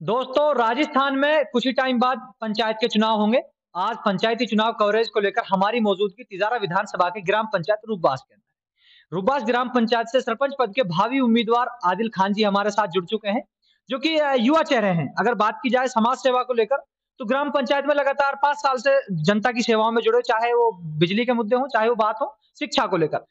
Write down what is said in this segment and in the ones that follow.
दोस्तों, राजस्थान में कुछ ही टाइम बाद पंचायत के चुनाव होंगे। आज पंचायती चुनाव कवरेज को लेकर हमारी मौजूदगी तिजारा विधानसभा के ग्राम पंचायत रूपबास के अंदर। रूपबास ग्राम पंचायत से सरपंच पद के भावी उम्मीदवार आदिल खान जी हमारे साथ जुड़ चुके हैं, जो कि युवा चेहरे हैं। अगर बात की जाए समाज सेवा को लेकर, तो ग्राम पंचायत में लगातार 5 साल से जनता की सेवाओं में जुड़े, चाहे वो बिजली के मुद्दे हों, चाहे वो बात हो शिक्षा को लेकर।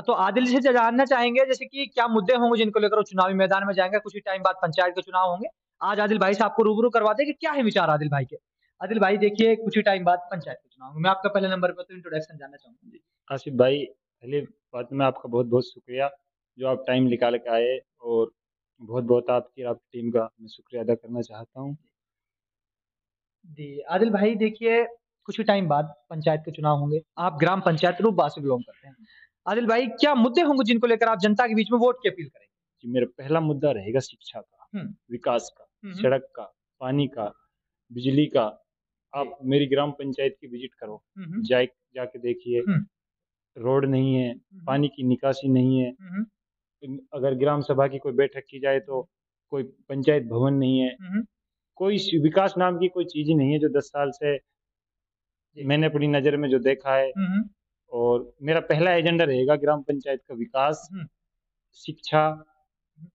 तो आदिल जी से जानना चाहेंगे जैसे कि क्या मुद्दे होंगे जिनको लेकर वो चुनावी मैदान में जाएँगे, कुछ ही टाइम बाद पंचायत के चुनाव होंगे। आज आदिल भाई से आपको रूबरू करवाते हैं कि क्या है विचार आदिल भाई के। आदिल भाई देखिए, कुछ ही टाइम बाद पंचायत के चुनाव होंगे। मैं आपका पहले नंबर पे तो इंट्रोडक्शन जानना चाहूँगा। जी। आसिफ भाई, पहली बात में आपका बहुत-बहुत शुक्रिया, जो आप टाइम निकाल के आए और बहुत-बहुत आपकी और आपकी टीम का मैं शुक्रिया अदा करना चाहता हूँ। जी, आदिल भाई देखिए, कुछ ही टाइम बाद पंचायत के चुनाव होंगे। आप ग्राम पंचायत रूपबास से बिलॉन्ग करते हैं। आदिल भाई, क्या मुद्दे होंगे जिनको लेकर आप जनता के बीच में वोट की अपील करेंगे? जी, मेरा पहला मुद्दा रहेगा शिक्षा का, हुँ। विकास का, हुँ, हुँ। सड़क का, पानी का, बिजली का। जी। आप मेरी ग्राम पंचायत की विज़िट करो, हुँ, हुँ। जाके देखिए, हुँ। रोड नहीं है, हुँ, हुँ। पानी की निकासी नहीं है। हुँ, हुँ। अगर ग्राम सभा की कोई बैठक की जाए तो कोई पंचायत भवन नहीं है, हुँ, हुँ। कोई विकास नाम की कोई चीज़ ही नहीं है जो 10 साल से जी। मैंने अपनी नज़र में जो देखा है। हुँ, हुँ। और मेरा पहला एजेंडा रहेगा ग्राम पंचायत का विकास, हुँ। शिक्षा,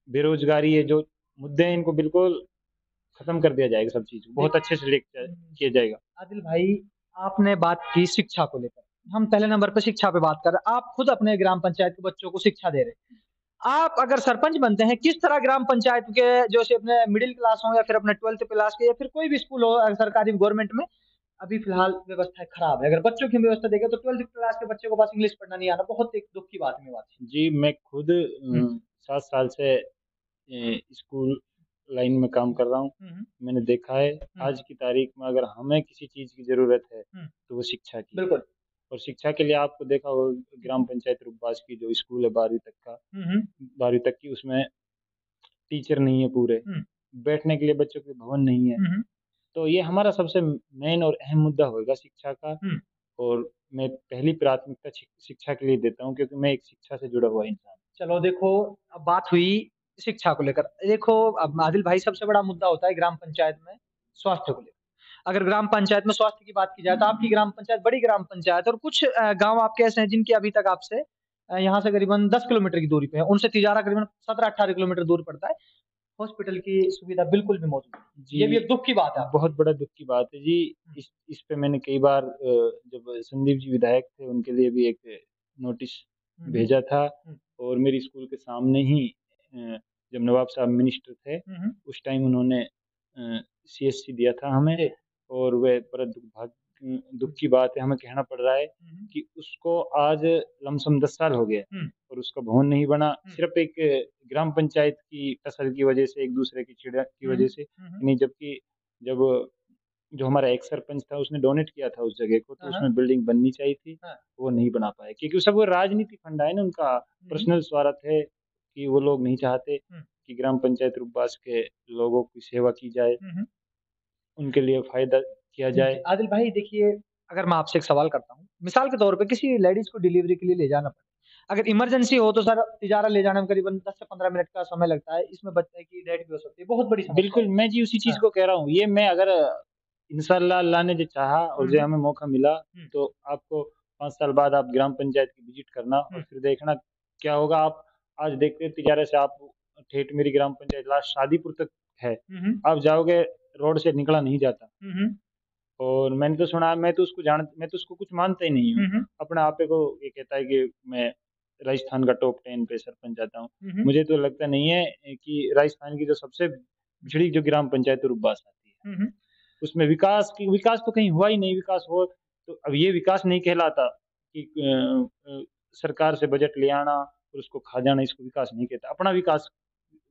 बेरोज़गारी, ये जो मुद्दे हैं इनको बिल्कुल खत्म कर दिया जाएगा सब चीज़ को, देख बहुत अच्छे से लेके किया जाएगा। आदिल भाई, आपने बात की शिक्षा को लेकर। हम पहले नंबर पे शिक्षा पे बात कर रहे हैं। आप खुद अपने ग्राम पंचायत के बच्चों को शिक्षा दे रहे हैं। आप अगर सरपंच बनते हैं, किस तरह ग्राम पंचायत के जैसे अपने मिडिल क्लास हो या फिर अपने 12th क्लास के या फिर कोई भी स्कूल हो सरकारी गवर्नमेंट में, अभी फिलहाल व्यवस्थाएँ खराब है। अगर बच्चों की व्यवस्था देखें तो 12th क्लास के बच्चे को बस इंग्लिश पढ़ना नहीं आना, बहुत एक दुःख की बात है मेरे वास्ते। जी, मैं खुद हुँ। 7 साल से स्कूल लाइन में काम कर रहा हूँ। हुँ, हुँ। मैंने देखा है हुँ, आज की तारीख में अगर हमें किसी चीज़ की ज़रूरत है, हुँ। तो वो शिक्षा की है। बिल्कुल। और शिक्षा के लिए आपको देखा होगा हुँ, ग्राम हुँ। पंचायत रूपबास की जो स्कूल है 12वीं तक का, हुँ, हुँ। 12वीं तक की उसमें टीचर नहीं है पूरे, हुँ। बैठने के लिए बच्चों के भवन नहीं है। हुँ, हुँ। तो ये हमारा सबसे मेन और अहम मुद्दा होगा शिक्षा का। हुँ। और मैं पहली प्राथमिकता शिक्षा के लिए देता हूँ क्योंकि मैं एक शिक्षा से जुड़ा हुआ इंसान चलो देखो, अब बात हुई शिक्षा को लेकर। देखो, अब आदिल भाई सबसे बड़ा मुद्दा होता है ग्राम पंचायत में स्वास्थ्य को लेकर। अगर ग्राम पंचायत में स्वास्थ्य की बात की जाए तो आपकी ग्राम पंचायत बड़ी ग्राम पंचायत है और कुछ गाँव आपके ऐसे हैं जिनके अभी तक आपसे यहाँ से करीबन 10 किलोमीटर की दूरी पे है। उनसे तिजारा करीबन 17-18 किलोमीटर दूर पड़ता है। हॉस्पिटल की सुविधा बिल्कुल भी मौजूद नहीं। जी, ये भी एक दुःख की बात है आपके बहुत लिए। बड़ा दुःख की बात है जी। हुँ, इस पे मैंने कई बार जब संदीप जी विधायक थे उनके लिए भी एक नोटिस हुँ, हुँ, भेजा था। हुँ, और मेरी स्कूल के सामने ही जब नवाब साहब मिनिस्टर थे, हुँ, हुँ। उस टाइम उन्होंने सीएससी दिया था हमें। जी। और वह बड़ा दुःख हुँ, की बात है, हमें कहना पड़ रहा है हुँ, हुँ, कि उसको आज लमसम 10 साल हो गए हुँ, और उसका भवन नहीं बना। हुँ, सिर्फ़ एक ग्राम पंचायत की टसल की वजह से, एक-दूसरे की चिढ़ की हुँ, वजह से। हुँ, हुँ। नहीं, जबकि जब जो हमारा एक्स सरपंच था उसने डोनेट किया था उस जगह को, तो हाँ, हाँ, उसमें बिल्डिंग बननी चाहिए थी, हाँ। वो नहीं बना पाए क्योंकि सब वो राजनीति फंडा है ना उनका, हुँ, हुँ, पर्सनल स्वार्थ है कि वो लोग नहीं चाहते हुँ, कि ग्राम पंचायत रूपबास के लोगों की सेवा की जाए, हुँ, हुँ। उनके लिए फ़ायदा किया जी, जाए। आदिल भाई देखिए, अगर मैं आपसे एक सवाल करता हूँ, मिसाल के तौर पे किसी लेडीज़ को डिलीवरी के लिए ले जाना पड़े, अगर इमरजेंसी हो तो सर तिजारा ले जाने में करीबन 10 से 15 मिनट का समय लगता है, इसमें बच्चे की डेथ भी हो सकती है, बहुत बड़ी समस्या बिल्कुल, है। मैं जी उसी चीज़ हाँ। को कह रहा हूँ। ये मैं अगर इंशाअल्लाह अल्लाह ने जो चाहा और हुँ, जो हुँ, हमें मौका मिला, हुँ, तो आपको 5 साल बाद आप ग्राम पंचायत की विज़िट करना और हुँ, फिर देखना क्या होगा। आप आज देखते हैं तिजारे से आप ठेठ मेरी ग्राम पंचायत लास्ट शादीपुर तक है। हुँ, हुँ, आप जाओगे रोड से निकला नहीं जाता। हुँ, हुँ, और मैंने तो सुना मैं तो उसको कुछ मानता ही नहीं हूँ। हुँ, हुँ, अपने आपे को ये कहता है कि मैं राजस्थान का टॉप 10 पे सरपंच आता हूँ। हुँ, हुँ, मुझे तो लगता नहीं है कि राजस्थान की जो सबसे पिछड़ी जो ग्राम पंचायत है रूपबास आती है। हुँ, हुँ, उसमें विकास तो कहीं हुआ ही नहीं। विकास हो तो अब ये विकास नहीं कहलाता कि सरकार से बजट ले आना और उसको खा जाना, इसको विकास नहीं कहता। अपना विकास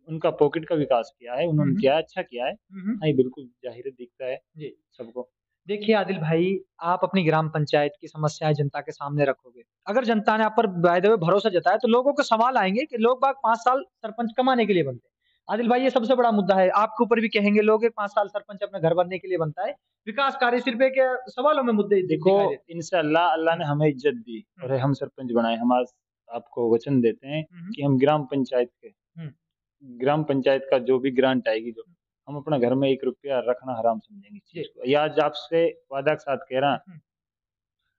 उनका पॉकेट का विकास किया है, हुँ, उन्होंने हुँ, किया है, अच्छा किया है। हुँ, हुँ। हाँ, ये बिल्कुल ज़ाहिर है, दिखता है जी। सबको। देखिए आदिल भाई, आप अपनी ग्राम पंचायत की समस्याएँ जनता के सामने रखोगे। अगर जनता ने आप पर बाय द वे भरोसा जताया तो लोगों को सवाल आएँगे कि लोग बाग 5 साल सरपंच कमाने के लिए बनते हैं। आदिल भाई ये सबसे बड़ा मुद्दा है। आपके ऊपर भी कहेंगे लोग कि 5 साल सरपंच अपने घर बनने के लिए बनता है। विकास कार्य सिर्फ़ एक सवालों में मुद्दे देखो, दिखाई देते इंशाअल्लाह अल्लाह हैं। ने हमें इज़्ज़त दी हुँ, और हम सरपंच बनाए। हम आज आपको वचन देते हैं हुँ, हुँ, कि हम ग्राम पंचायत के हुँ, ग्राम पंचायत का जो भी ग्रांट आएगी जो, हम अपना घर में 1 रुपया रखना हराम समझेंगे इस जी। चीज़ को। ये आज आपसे वादा के साथ कह रहा हुँ।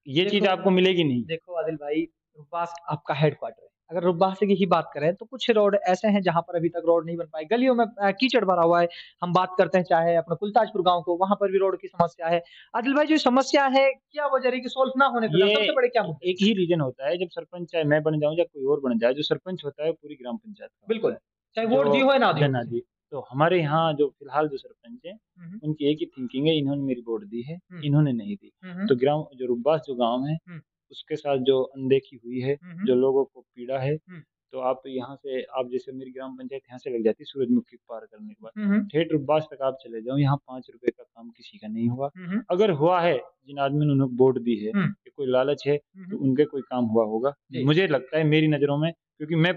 ये चीज़ देखो आपको मिलेगी नहीं। देखो आदिल भाई, रुब्बास आपका हेडक्वार्टर है। अगर रुब्बास की ही बात करें तो कुछ रोड ऐसे हैं जहाँ पर अभी तक रोड नहीं बन पाई। गलियों में कीचड़ भरा हुआ है। हम बात करते हैं चाहे अपना कुलताजपुर गाँव को, वहाँ पर भी रोड की समस्या है। आदिल भाई जो समस्या है, क्या वजह रही कि सॉल्व ना होने का ये सबसे बड़े क्या मुद्दे? एक ही रीज़न होता है जब सरपंच चाहे मैं बन जाऊँ या कोई और बन जाए, जो सरपंच होता है वो पूरी ग्राम पंचायत का होता बिल्कुल, है। चाहे वोट दी हो या ना जो दी हो जन किसी ने। आदि तो हमारे यहाँ जो फिलहाल जो सरपंच हैं, हुँ, हुँ। उनकी एक ही थिंकिंग है इन्होंने मेरी वोट दी है, हुँ, इन्होंने नहीं दी। हुँ, हुँ, तो ग्राम जो रुब्बास जो गाँव है, हुँ, उसके साथ जो अनदेखी हुई है, हुँ, हुँ, जो लोगों को पीड़ा है, हुँ, तो आप यहाँ से आप जैसे मेरी ग्राम पंचायत यहाँ से लग जाती है सूरजमुखी पार करने के बाद, हुँ, हुँ, ठेठ रुब्बास तक आप चले जाओ, यहाँ ₹5 का काम किसी का नहीं हुआ। हुँ, हुँ, अगर हुआ है, जिन आदमी ने उन्हें वोट दी है, हुँ, कि कोई लालच है, हुँ, तो हुँ। उनके कोई काम हुआ होगा। जी। मुझे लगता है मेरी नज़रों में क्योंकि मैं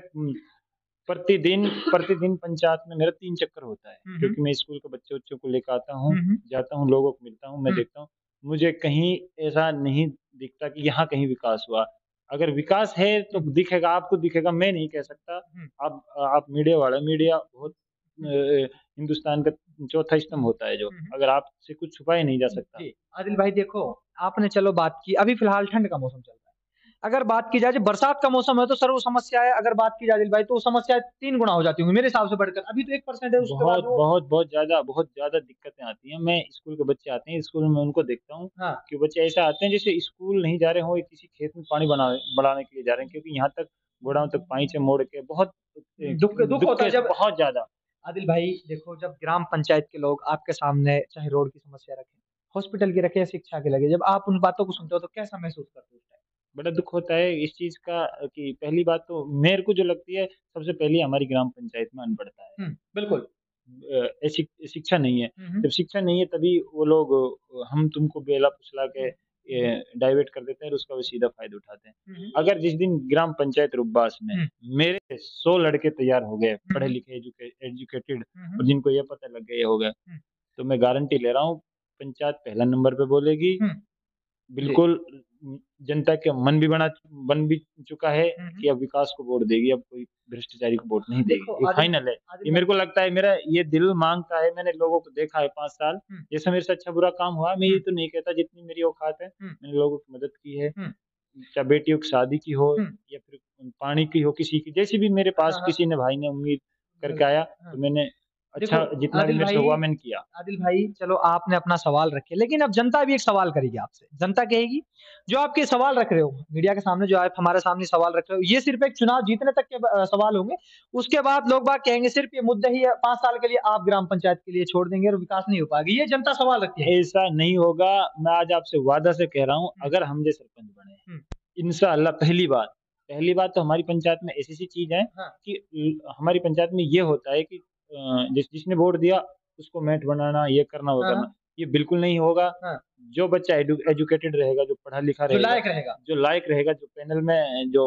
प्रतिदिन प्रतिदिन पंचायत में मेरा 3 चक्कर होता है, हुँ, हुँ, क्योंकि मैं स्कूल के बच्चों-वच्चों को लेके आता हूँ, हुँ, हुँ, जाता हूँ, लोगों को मिलता हूँ, मैं हुँ। देखता हूँ, मुझे कहीं ऐसा नहीं दिखता कि यहाँ कहीं विकास हुआ। अगर विकास है तो हुँ, दिखेगा, आपको दिखेगा, मैं नहीं कह सकता। हुँ, आप मीडिया वाले मीडिया बहुत हुँ, हिंदुस्तान का चौथा स्तंभ होता है जो, हुँ, हुँ। अगर आपसे कुछ छुपा ही नहीं जा सकता। जी, आदिल भाई देखो, आपने चलो बात की अभी फ़िलहाल ठंड का मौसम चल रहा है। अगर बात की जाए जो बरसात का मौसम है तो सर वो समस्या है, अगर बात की जाए आदिल भाई तो वो समस्या 3 गुना हो जाती होंगी मेरे हिसाब से बढ़कर। अभी तो 1% है उसके बाद बहुत, वो बहुत, बहुत ज़्यादा दिक्कतें आती हैं। मैं स्कूल के बच्चे आते हैं, स्कूल में उनको देखता हूँ हाँ, कि बच्चे ऐसे आते हैं जैसे स्कूल नहीं जा रहे हों, या किसी खेत में पानी बढ़ाने के लिए जा रहे हैं, क्योंकि यहाँ तक गोडाउन तक पाइंचे मोड़ के बहुत दुःख दुःख दुःख होता है के जब बहुत ज़्यादा। आदिल भाई देखो जब ग्राम पंचायत के लोग आपके सामने चाहे रोड की समस्या रखें, हॉस्पिटल की रखें या शिक्षा की लगे, जब आप उन बातों को सुनते हो तो कैसा महसूस करते हो उस टाइम? बड़ा दुःख होता है इस चीज़ का कि पहली बात तो मेरे को जो लगती है, सबसे पहले हमारी ग्राम पंचायत में अनपढ़ता है। बिल्कुल। ऐसी शिक्षा नहीं है। हुँ, हुँ, जब शिक्षा नहीं है तभी वो लोग हम तुमको बेला-फुसला के हुँ, डाइवर्ट कर देते हैं और उसका वो सीधा फ़ायदा उठाते हैं। हुँ, हुँ, अगर जिस दिन ग्राम पंचायत रुब्बास में हुँ, मेरे 100 लड़के तैयार हो गए, हुँ, हुँ, पढ़े-लिखे एजुकेटेड हुँ, हुँ, और जिनको ये पता लग गया ये हो गया, हुँ, तो मैं गारंटी ले रहा हूँ पंचायत पहला नंबर पे बोलेगी। हुँ, जी। बिल्कुल जनता के मन भी बन भी चुका है हुँ, हुँ। कि अब विकास को वोट देगी, अब कोई भ्रष्टाचारी को वोट नहीं देगी। देखो ये आदिल फाइनल है। आदिल ये भाई मेरे को लगता है मेरा ये दिल माँगता है, मैंने लोगों को देखा है 5 साल, हुँ, जैसे मेरे से अच्छा-बुरा काम हुआ, मैं ये हुँ, तो नहीं कहता जितनी मेरी औकात है, हुँ, मैंने लोगों की मदद की है। हुँ, चाहे बेटियों की शादी की हो हुँ। या फिर पानी की हो किसी की, जैसी भी मेरे हाँ, पास हाँ। किसी ने भाई ने उम्मीद करके बिल्कुल, आया, हाँ। तो मैंने देखो अच्छा जितना भी आदिल मेरे से भाई हुआ मैंने किया। आदिल भाई चलो आपने अपना सवाल रखे, लेकिन अब जनता भी एक सवाल करेगी आपसे। जनता कहेगी, जो आपके सवाल रख रहे हो, मीडिया के सामने जो आप हमारे सामने सवाल रख रहे हो, ये सिर्फ़ एक चुनाव जीतने तक के सवाल होंगे। उसके बाद लोग बाग कहेंगे सिर्फ़ ये मुद्दे ही 5 साल के लिए आप ग्राम पंचायत के लिए छोड़ देंगे और विकास नहीं हो पाएगा। ये जनता सवाल रखती है। ऐसा नहीं होगा, मैं आज आपसे वादा से कह रहा हूँ, हुँ, अगर हम जो सरपंच बने, हुँ, इंशाअल्लाह पहली बात तो हमारी पंचायत में ऐसी-ऐसी चीज़ है हाँ, कि हमारी पंचायत में ये होता है कि जिसने वोट दिया उसको मेंट बनाना, ये करना, वो हाँ, करना, हाँ, ये बिल्कुल नहीं होगा। हाँ, जो बच्चा एजुकेटेड रहेगा, जो पढ़ा-लिखा जो रहेगा, लायक रहेगा। जो लायक रहेगा, जो पैनल में जो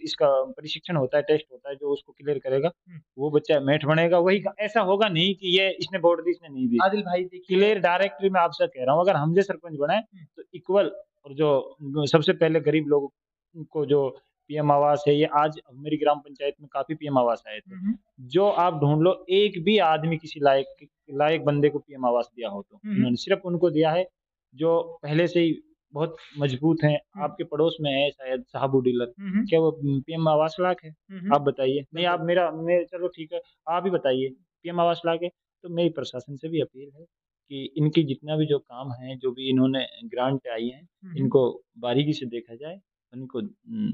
इसका परीक्षण होता है, टेस्ट होता है, जो उसको क्लियर करेगा, हुँ, वो बच्चा मेंट बनेगा। ऐसा होगा नहीं कि ये इसने वोट दी, इसने नहीं दी। आदिल भाई देखिए क्लियर डायरेक्टली मैं आपसे कह रहा हूँ, अगर हम जो सरपंच बनाएँ, हुँ, तो इक्वल और जो सबसे पहले गरीब लोगों को जो पीएम आवास है, ये आज मेरी ग्राम पंचायत में काफ़ी पीएम आवास आए थे। हुँ, हुँ, जो आप ढूँढ लो, एक भी आदमी किसी लायक बंदे को पीएम आवास दिया हो तो। हुँ, हुँ, इन्होंने सिर्फ़ उनको दिया है, जो पहले से ही बहुत मजबूत हैं। हुँ, आपके पड़ोस में है शायद साहबू डीलर, हुँ, हुँ, क्या वो पीएम आवास लायक है? हुँ, हुँ, आप बताइए। नहीं आप बिल्कुल। मेरा मैं चलो ठीक है, आप ही बताइए, पीएम आवास लायक है? तो मेरी प्रशासन से भी अपील है कि इनकी जितना भी जो काम है, जो भी इन्होंने ग्रांट आई हैं, हुँ, हुँ। इनको बारीकी से देखा जाए, इनको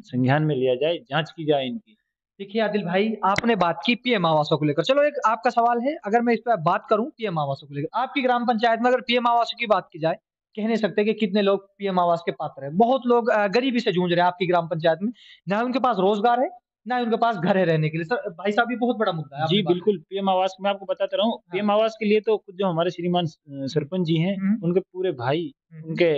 संज्ञान में लिया जाए, जाँच की जाए इनकी। देखिए आदिल भाई, आपने बात की पीएम आवासों को लेकर। चलो एक आपका सवाल है, अगर मैं इस पे बात करूँ पीएम आवासों को लेकर। आपकी ग्राम पंचायत में अगर पीएम आवासों की बात की जाए, कह नहीं सकते कि कितने लोग पीएम आवास के पात्र हैं। बहुत लोग गरीबी से जूझ रहे हैं आपकी ग्राम पंचायत में। ना उनके पास रोज़गार है, ना ही उनके पास घर है रहने के लिए। सर भाई साहब ये बहुत बड़ा मुद्दा है, जी, आपने बात बिल्कुल, पीएम आवास मैं आपको बताता रहा हूँ, हाँ। पीएम आवास के लिए तो खुद जो हमारे श्रीमान हुँ। सरपंच जी हैं, हुँ, उनके पूरे भाई, हुँ, हुँ, उनके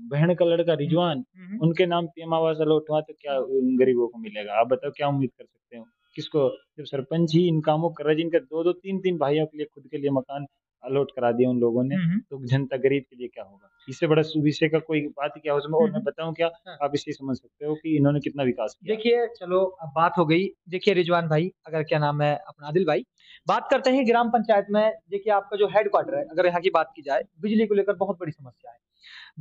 बहन का लड़का हुँ, रिजवान, हुँ, उनके नाम पीएम आवास अलॉट हुआ तो क्या हुँ, गरीबों को मिलेगा? आप बताओ क्या उम्मीद कर सकते हो? किसको जब सरपंच ही इन कामों कर रहा है, जिनके 2-2 3-3 भाइयों के लिए खुद के लिए मकान अलॉट करा दिए उन लोगों ने, हुँ, हुँ, तो जनता गरीब के लिए क्या होगा? इससे बड़ा विषय का कोई बात ही क्या हो उसमें हुँ, और मैं हुँ। बताऊँ क्या? हाँ। आप इससे समझ सकते हो कि इन्होंने कितना विकास किया। देखिए, चलो अब बात हो गई। देखिए रिजवान भाई, अगर क्या नाम है अपना आदिल भाई, बात करते हैं ग्राम पंचायत में, देखिए आपका जो हेडक्वार्टर है, अगर यहाँ की बात की जाए, बिजली को लेकर बहुत बड़ी समस्या है।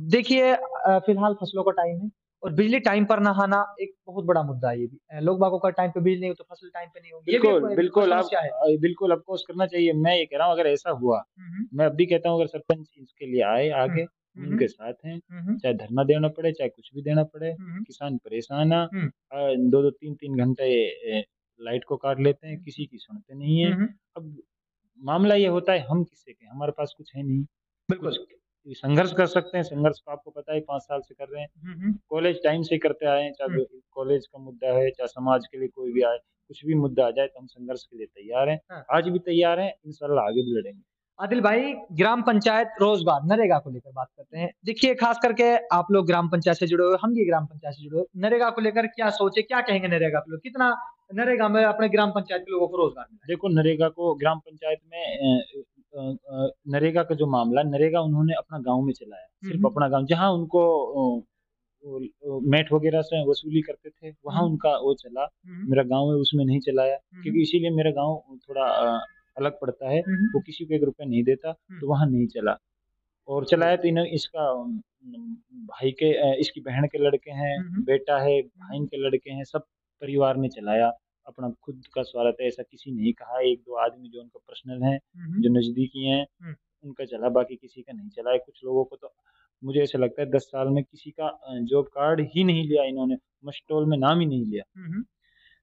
देखिए फिलहाल फसलों का टाइम है और बिजली टाइम पर ना आना एक बहुत बड़ा मुद्दा है ये भी। लोग बागों का टाइम पे बिजली नहीं हो तो फसल टाइम पे नहीं होगी, ये भी बिल्कुल, एक बिल्कुल आप समस्या है। बिल्कुल अफ़कोर्स करना चाहिए। मैं ये कह रहा हूँ अगर ऐसा हुआ, हुँ, हुँ। मैं अब भी कहता हूँ अगर सरपंच इसके लिए आए हुँ। आगे, हुँ, हम हुँ। उनके साथ हैं, हुँ, हुँ। चाहे धरना देना पड़े, चाहे कुछ भी देना पड़े, हुँ, हुँ। किसान परेशान है। हुँ। 2-2 3-3 घंटे लाइट को काट लेते हैं, किसी की सुनते नहीं हुँ, हैं। हुँ। अब मामला ये होता है हम किससे कहें, हमारे पास कुछ है नहीं, कुछ बिल्कुल। संघर्ष कर सकते हैं, संघर्ष तो आपको पता है 5 साल से कर रहे हैं। हुँ, हुँ। कॉलेज टाइम से करते आए हैं, हुँ। चाहे कॉलेज का मुद्दा है, चाहे समाज के लिए कोई भी आए, कुछ भी मुद्दा आ जाए तो हम संघर्ष के लिए तैयार हैं। हाँ। आज भी तैयार हैं, इंशाल्लाह आगे भी लड़ेंगे। आदिल भाई, ग्राम पंचायत रोज़गार, नरेगा को लेकर बात करते हैं। देखिए, ख़ास करके आप लोग ग्राम पंचायत से जुड़े हुए हो, हम भी ग्राम पंचायत से जुड़े हुए हैं। नरेगा को लेकर क्या सोच है, क्या कहेंगे नरेगा पे लोग? कितना नरेगा में अपने ग्राम पंचायत के लोगों को रोज़गार मिला है? देखो नरेगा को ग्राम पंचायत में नरेगा का जो मामला नरेगा उन्होंने अपना गाँव में चलाया, हुँ, सिर्फ़ हुँ। अपना गाँव जहाँ उनको मैट वगैरह से वसूली करते थे, हुँ, वहाँ हुँ। उनका वो चला। हुँ, हुँ। मेरा गाँव है उसमें नहीं चलाया, हुँ, हुँ। क्योंकि इसीलिए मेरा गाँव थोड़ा अलग पड़ता है, हुँ, वो हुँ। किसी को 1 रुपया नहीं देता, हुँ। तो वहाँ नहीं चला। और चलाया तो इन्हें इसका भाई के इसकी बहन के लड़के हैं, हुँ, हुँ। बेटा है, हुँ, भाई हुँ। के लड़के हैं, सब परिवार ने चलाया। अपना खुद का स्वार्थ है ऐसा किसी ने नहीं कहा, 1-2 आदमी जो उनका पर्सनल हैं, हुँ, हुँ। जो नज़दीकी हैं, हुँ। उनका चला, बाकी किसी का नहीं चला है। कुछ लोगों को तो मुझे ऐसा लगता है 10 साल में किसी का जॉब कार्ड ही नहीं लिया इन्होंने, मस्टोल में नाम ही नहीं लिया। हुँ, हुँ।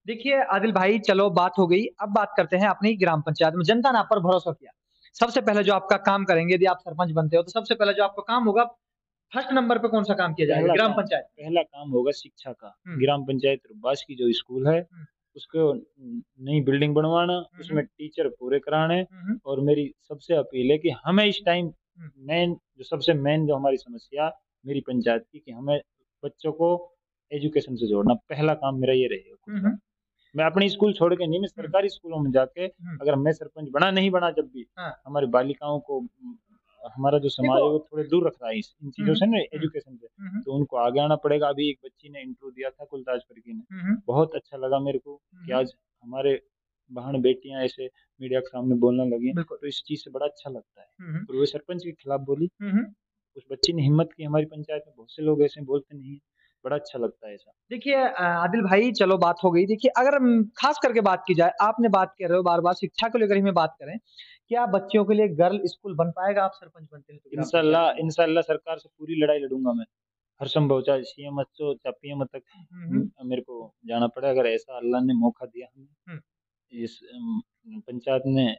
देखिए, आदिल भाई चलो बात हो गई, अब बात करते हैं अपनी ग्राम पंचायत में। जनता ने आप पर भरोसा किया। सबसे पहले जो आपका काम करेंगे, यदि आप सरपंच बनते हो, तो सबसे पहले जो आपका काम होगा, फर्स्ट नंबर पे कौन-सा काम किया जाएगा ग्राम पंचायत में? पहला काम होगा शिक्षा का। हुँ। ग्राम पंचायत रुब्बास की जो स्कूल है, हुँ। उसको नई बिल्डिंग बनवाना, हुँ, उसमें हुँ। टीचर पूरे कराने हुँ, हुँ। और मेरी सबसे अपील है कि हमें इस टाइम हुँ। सबसे मेन जो हमारी समस्या मेरी पंचायत की कि हमें बच्चों को एजुकेशन से जोड़ना, पहला काम मेरा ये रहेगा खुद हुँ, का। हुँ। मैं अपनी स्कूल छोड़ के नहीं, मैं हुँ। सरकारी स्कूलों में जाके हुँ। अगर मैं सरपंच बना, नहीं बना जब भी, हाँ। हमारी बालिकाओं को हमारा जो समाज देखो है वो थोड़े दूर रख रहा है इन हुँ, चीज़ों हुँ। से ना हुँ। एजुकेशन से, हुँ, हुँ। तो उनको आगे आना पड़ेगा। अभी एक बच्ची ने इंटरव्यू दिया था गुलदासपुर की ने, हुँ, हुँ। बहुत अच्छा लगा मेरे को हुँ, कि हुँ। आज हमारे बहन-बेटियाँ ऐसे मीडिया के सामने बोलने लगी हैं, बिल्कुल। तो इस चीज़ से बड़ा अच्छा लगता है। हुँ, हुँ। और वो सरपंच के खिलाफ बोली, हुँ, हुँ। उस बच्ची ने हिम्मत की, हमारी पंचायत में बहुत से लोग ऐसे बोलते नहीं हैं, बड़ा अच्छा लगता है ऐसा। देखिए आदिल भाई चलो बात हो गई। देखिए अगर ख़ास करके बात की जाए, आपने बात कर रहे हो बार-बार शिक्षा को लेकर ही में बात करें, क्या बच्चियों के लिए गर्ल स्कूल बन पाएगा आप सरपंच बनते हैं तो ग्राम पंचायत इंशाल्लाह में? इंशाल्लाह सरकार से पूरी लड़ाई लड़ूँगा मैं। हर संभव चाहे सीएम हो चाहे पीएम तक हुँ, हुँ। मेरे को जाना पड़े अगर ऐसा अल्लाह ने मौका दिया हमें हुँ। इस पंचायत ने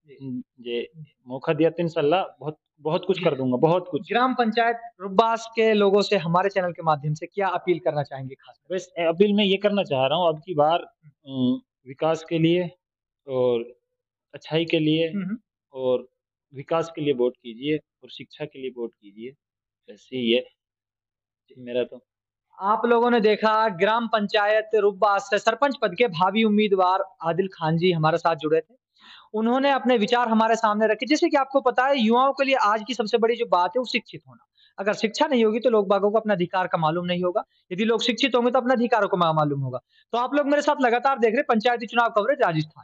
जी। ये मौका दिया तो इंशाल्लाह बहुत बहुत कुछ कर दूँगा, बहुत कुछ। ग्राम पंचायत रुब्बास के लोगों से हमारे चैनल के माध्यम से क्या अपील करना चाहेंगे ख़ास करके? बस अपील मैं ये करना चाह रहा हूँ अब की बार विकास के लिए और अच्छाई के लिए हुँ, हुँ। और विकास के लिए वोट कीजिए और शिक्षा के लिए वोट कीजिए। बस यही है मेरा तो। आप लोगों ने देखा ग्राम पंचायत रुब्बास से सरपंच पद के भावी उम्मीदवार आदिल खान जी हमारे साथ जुड़े थे। उन्होंने अपने विचार हमारे सामने रखे। जैसे कि आपको पता है युवाओं के लिए आज की सबसे बड़ी जो बात है वो शिक्षित होना। अगर शिक्षा नहीं होगी तो लोग बागों को अपना अधिकार का मालूम नहीं होगा। यदि लोग शिक्षित होंगे तो अपने अधिकारों को मालूम होगा। तो आप लोग मेरे साथ लगातार देख रहे हैं पंचायती चुनाव कवरेज राजस्थान।